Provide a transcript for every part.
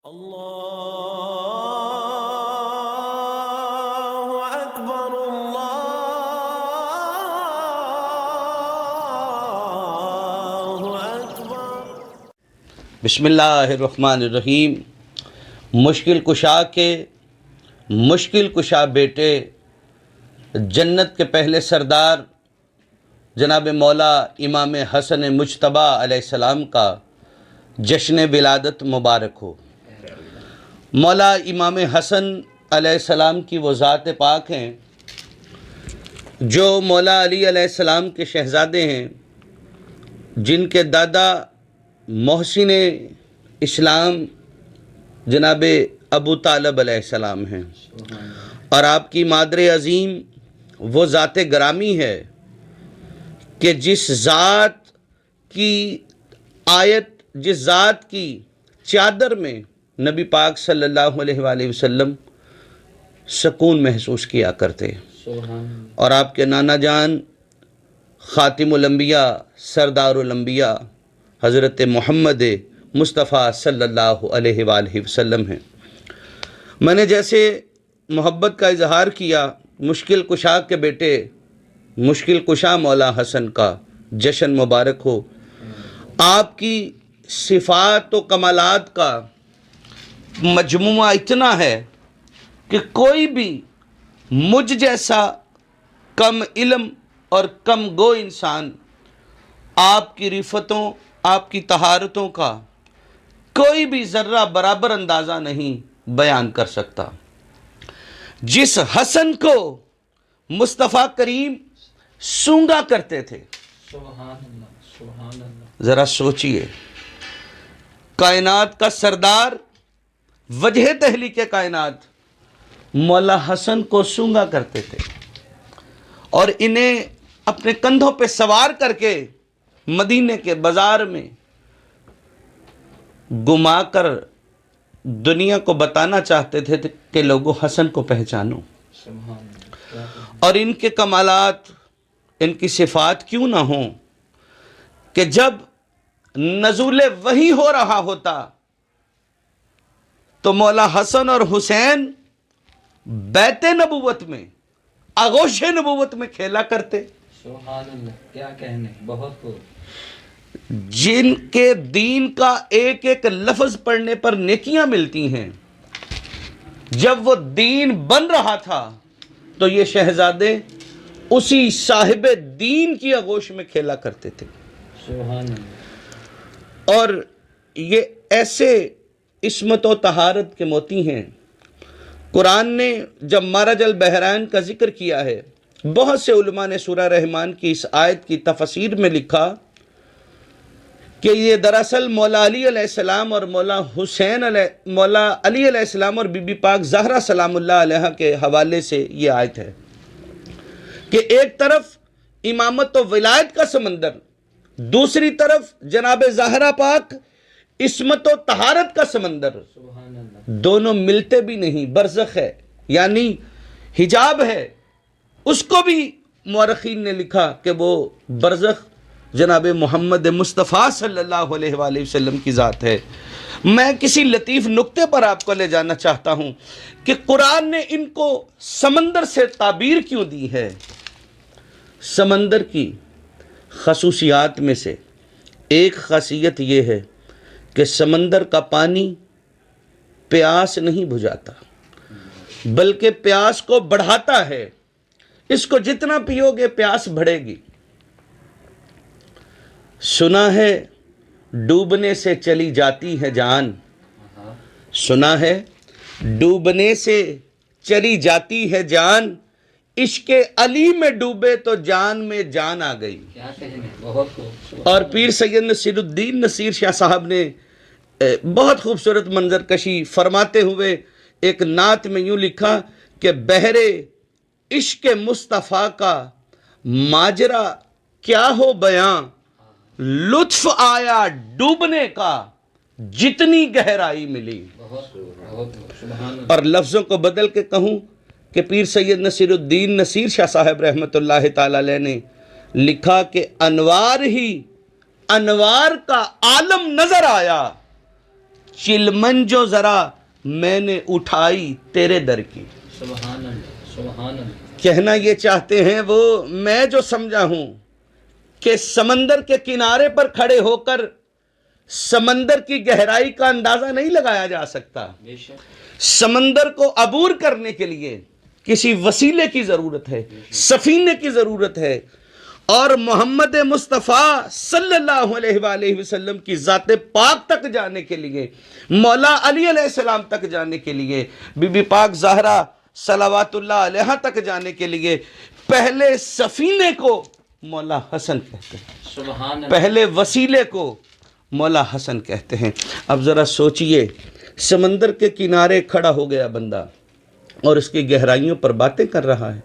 اللہ اکبر اللہ اکبر۔ بسم اللہ الرحمن الرحیم۔ مشکل کشا کے مشکل کشا بیٹے جنت کے پہلے سردار جناب مولا امام حسن مجتبیٰ علیہ السلام کا جشن ولادت مبارک ہو۔ مولا امام حسن علیہ السلام کی وہ ذات پاک ہیں جو مولا علی علیہ السلام کے شہزادے ہیں، جن کے دادا محسن اسلام جناب ابو طالب علیہ السلام ہیں، اور آپ کی مادر عظیم وہ ذات گرامی ہے کہ جس ذات کی آیت، جس ذات کی چادر میں نبی پاک صلی اللہ علیہ وآلہ وسلم سکون محسوس کیا کرتے، اور آپ کے نانا جان خاتم الانبیاء سردار الانبیاء حضرت محمد مصطفیٰ صلی اللہ علیہ وآلہ وسلم ہیں۔ میں نے جیسے محبت کا اظہار کیا، مشکل کشا کے بیٹے مشکل کشا مولا حسن کا جشن مبارک ہو۔ آپ کی صفات و کمالات کا مجموعہ اتنا ہے کہ کوئی بھی مجھ جیسا کم علم اور کم گو انسان آپ کی رفتوں، آپ کی طہارتوں کا کوئی بھی ذرہ برابر اندازہ نہیں بیان کر سکتا۔ جس حسن کو مصطفیٰ کریم سونگا کرتے تھے، ذرا سوچئے، کائنات کا سردار وجہ تحلیق کائنات مولا حسن کو سونگا کرتے تھے، اور انہیں اپنے کندھوں پہ سوار کر کے مدینے کے بازار میں گھما کر دنیا کو بتانا چاہتے تھے کہ لوگوں حسن کو پہچانو، اور ان کے کمالات، ان کی صفات کیوں نہ ہوں کہ جب نزول وحی ہو رہا ہوتا تو مولا حسن اور حسین بیت نبوت میں، آغوش نبوت میں کھیلا کرتے۔ سبحان اللہ، کیا کہنے، بہت خوب۔ جن کے دین کا ایک ایک لفظ پڑھنے پر نیکیاں ملتی ہیں، جب وہ دین بن رہا تھا تو یہ شہزادے اسی صاحب دین کی آغوش میں کھیلا کرتے تھے۔ سبحان اللہ۔ اور یہ ایسے عصمت و طہارت کے موتی ہیں۔ قرآن نے جب مرج البحرین کا ذکر کیا ہے، بہت سے علماء نے سورہ رحمان کی اس آیت کی تفسیر میں لکھا کہ یہ دراصل مولا علی علیہ السلام اور مولا علی علیہ السلام اور بی بی پاک زہرا سلام اللہ علیہ کے حوالے سے یہ آیت ہے کہ ایک طرف امامت و ولایت کا سمندر، دوسری طرف جناب زہرا پاک عصمت و طہارت کا سمندر، دونوں ملتے بھی نہیں، برزخ ہے، یعنی حجاب ہے۔ اس کو بھی مورخین نے لکھا کہ وہ برزخ جناب محمد مصطفیٰ صلی اللہ علیہ وآلہ وسلم کی ذات ہے۔ میں کسی لطیف نقطے پر آپ کو لے جانا چاہتا ہوں کہ قرآن نے ان کو سمندر سے تعبیر کیوں دی ہے۔ سمندر کی خصوصیات میں سے ایک خاصیت یہ ہے کہ سمندر کا پانی پیاس نہیں بجھاتا، بلکہ پیاس کو بڑھاتا ہے۔ اس کو جتنا پیو گے پیاس بڑھے گی۔ سنا ہے ڈوبنے سے چلی جاتی ہے جان، سنا ہے ڈوبنے سے چلی جاتی ہے جان، عشق علی میں ڈوبے تو جان میں جان آ گئی۔ کیا کہنے، بہت خوب۔ اور پیر سید نصیر الدین نصیر شاہ صاحب نے بہت خوبصورت منظر کشی فرماتے ہوئے ایک نعت میں یوں لکھا کہ بحر عشق مصطفیٰ کا ماجرا کیا ہو بیاں، لطف آیا ڈوبنے کا جتنی گہرائی ملی۔ بہت خوب، بہت خوب، سبحان اللہ۔ اور لفظوں کو بدل کے کہوں کہ پیر سید نصیر الدین نصیر شاہ صاحب رحمۃ اللہ تعالی علیہ نے لکھا کہ انوار ہی انوار کا عالم نظر آیا، چلمن جو ذرا میں نے اٹھائی تیرے در کی. سبحان اللہ سبحان اللہ. کہنا یہ چاہتے ہیں وہ میں جو سمجھا ہوں کہ سمندر کے کنارے پر کھڑے ہو کر سمندر کی گہرائی کا اندازہ نہیں لگایا جا سکتا. بے شک. سمندر کو عبور کرنے کے لیے کسی وسیلے کی ضرورت ہے, سفینے کی ضرورت ہے, اور محمد مصطفیٰ صلی اللہ علیہ وآلہ وسلم کی ذات پاک تک جانے کے لیے, مولا علی علیہ السلام تک جانے کے لیے, بی بی پاک زہرا صلوات اللہ علیہ تک جانے کے لیے پہلے سفینے کو مولا حسن کہتے ہیں, سبحان اللہ. پہلے وسیلے کو مولا حسن کہتے ہیں. اب ذرا سوچئے, سمندر کے کنارے کھڑا ہو گیا بندہ اور اس کی گہرائیوں پر باتیں کر رہا ہے.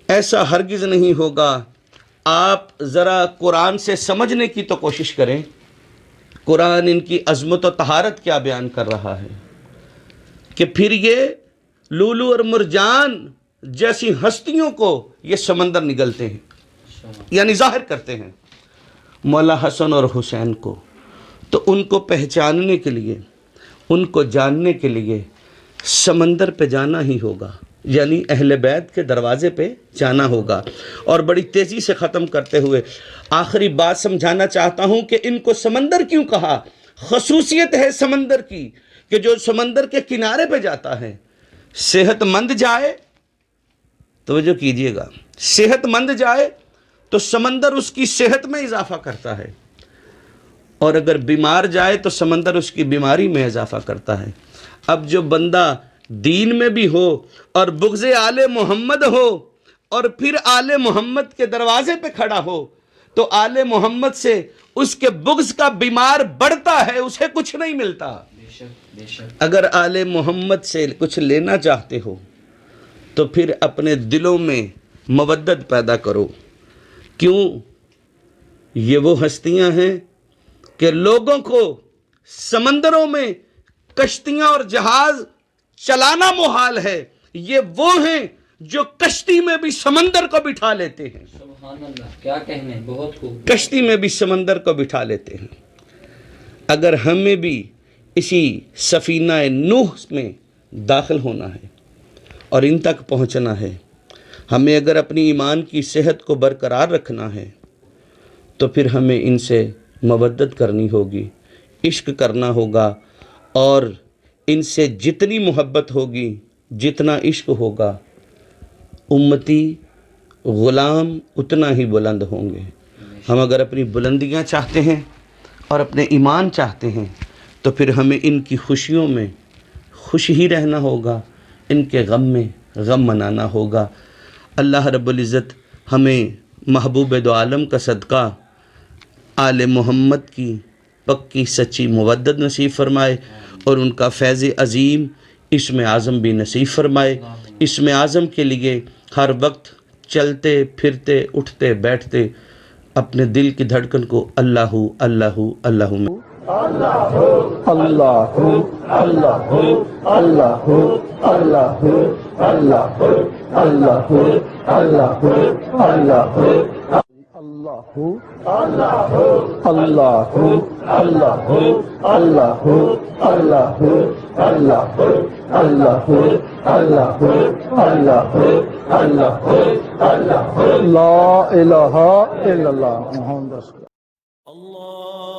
ایسا ہرگز نہیں ہوگا. آپ ذرا قرآن سے سمجھنے کی تو کوشش کریں. قرآن ان کی عظمت و طہارت کیا بیان کر رہا ہے کہ پھر یہ لولو اور مرجان جیسی ہستیوں کو یہ سمندر نگلتے ہیں, یعنی ظاہر کرتے ہیں مولا حسن اور حسین کو. تو ان کو پہچاننے کے لیے, ان کو جاننے کے لیے سمندر پہ جانا ہی ہوگا, یعنی اہل بیت کے دروازے پہ جانا ہوگا. اور بڑی تیزی سے ختم کرتے ہوئے آخری بات سمجھانا چاہتا ہوں کہ ان کو سمندر کیوں کہا. خصوصیت ہے سمندر کی کہ جو سمندر کے کنارے پہ جاتا ہے صحت مند جائے, توجہ کیجئے گا, صحت مند جائے تو سمندر اس کی صحت میں اضافہ کرتا ہے, اور اگر بیمار جائے تو سمندر اس کی بیماری میں اضافہ کرتا ہے. اب جو بندہ دین میں بھی ہو اور بغض آل محمد ہو اور پھر آل محمد کے دروازے پہ کھڑا ہو تو آل محمد سے اس کے بغض کا بیمار بڑھتا ہے, اسے کچھ نہیں ملتا. بے شک بے شک. اگر آل محمد سے کچھ لینا چاہتے ہو تو پھر اپنے دلوں میں مودت پیدا کرو. کیوں؟ یہ وہ ہستیاں ہیں کہ لوگوں کو سمندروں میں کشتیاں اور جہاز چلانا محال ہے. یہ وہ ہیں جو کشتی میں بھی سمندر کو بٹھا لیتے ہیں. سبحان اللہ. کیا کہنے, بہت خوب. کشتی میں بھی سمندر کو بٹھا لیتے ہیں. اگر ہمیں بھی اسی سفینہ نوح میں داخل ہونا ہے اور ان تک پہنچنا ہے, ہمیں اگر اپنی ایمان کی صحت کو برقرار رکھنا ہے تو پھر ہمیں ان سے مودت کرنی ہوگی, عشق کرنا ہوگا, اور ان سے جتنی محبت ہوگی, جتنا عشق ہوگا, امتی غلام اتنا ہی بلند ہوں گے. ہم اگر اپنی بلندیاں چاہتے ہیں اور اپنے ایمان چاہتے ہیں تو پھر ہمیں ان کی خوشیوں میں خوش ہی رہنا ہوگا, ان کے غم میں غم منانا ہوگا. اللہ رب العزت ہمیں محبوب دو عالم کا صدقہ آل محمد کی پکی سچی مودت نصیب فرمائے, اور ان کا فیض عظیم اسم اعظم بھی نصیب فرمائے. اسم اعظم کے لیے ہر وقت چلتے پھرتے اٹھتے بیٹھتے اپنے دل کی دھڑکن کو اللہ اللہ اللہ میں اللہ اللہ اللہ اللہ اللہ اللہ اللہ اللہ اللہ اللہ اللہ اللہ اللہ اللہ اللہ اللہ اللہ اللہ اللہ لا الہ الا اللہ محمد رسول اللہ.